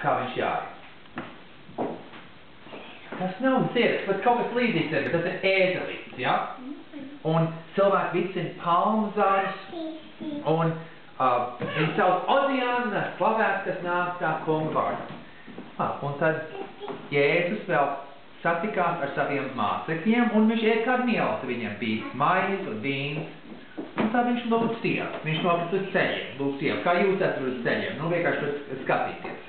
kā viņš jāiet. Tas nav zirgs, bet kaut kas līdzīgs ir, bet tas ir ēzelīts, ja? Un cilvēki vicina palmu zarus, un viņi sauc Oziāna, slavēts, kas nāk tā kunga vārdā. Un tad Jēzus vēl satikās ar saviem mācekļiem, un viņš ēd kādu mieltu, viņiem bija maize un vīns. Un tā viņš lūdz Dievu. Viņš nokļūst uz ceļiem, lūdz Dievu. Kā jūs esat uz ceļiem? Nu, vienkārši skatīties.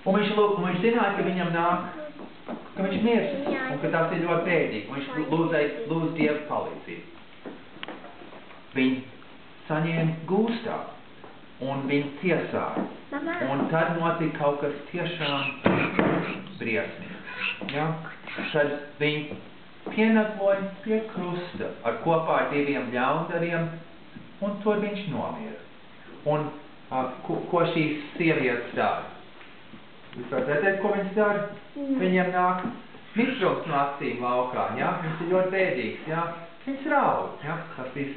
Un viņš zināja, ka viņam nāk, ka viņš mirst, un ka tas ir ļoti bēdīgi. Un viņš lūdz Dievu palīdzību. Viņi saņēma gūstā, un viņi tiesāja. Un tad notika kaut kas tiešām briesmīgs. Ja? Tad viņi pienakloja pie krusta ar kopā ar diviem ļaundariem, un tur viņš nomira. Un ko šīs sievietes dara? Jūs varat redzēt, ko viņas dara? Viņiem nāk mitrums no acīm laukā, ja? Viņš ir ļoti bēdīgs, ja? Viņš raud, ja? Tas bija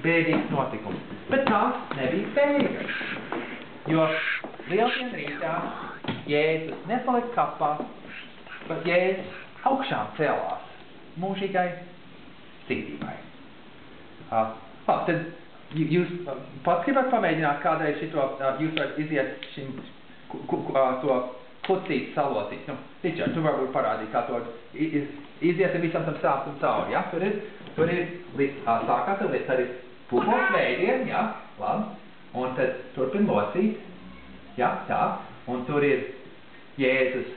bēdīgs notikums. Bet tās nebija beigas, jo lieldienu rītā Jēzus nepalika kapā, bet Jēzus augšām celās mūžīgai dzīvībai. Tad jūs pats gribat pamēģināt kādreiz šito, jūs varat iziet šim to klucīt salocīt. Nu, Ričard, tu varbūt parādīt, kā to iziesim visam tam sāstam cauri, ja? Tur ir sākās ar līdz, tad ir pupos veidiem, ja? Labi. Un tad turpin locīt, ja? Tā. Un tur ir Jēzus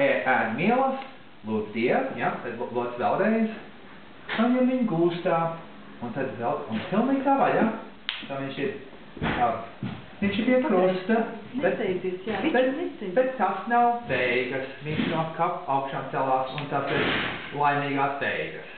ēd mielas, lūdz Dievu, ja? Tad lūdz vēlreiz, saņem viņu gūstā, un tad vēl, un pilnīgi tā vaļā. Tā viņš ir pie krusta, bet tas nav beigas. Viņš no kap augšām celās, un tas ir laimīgās beigas.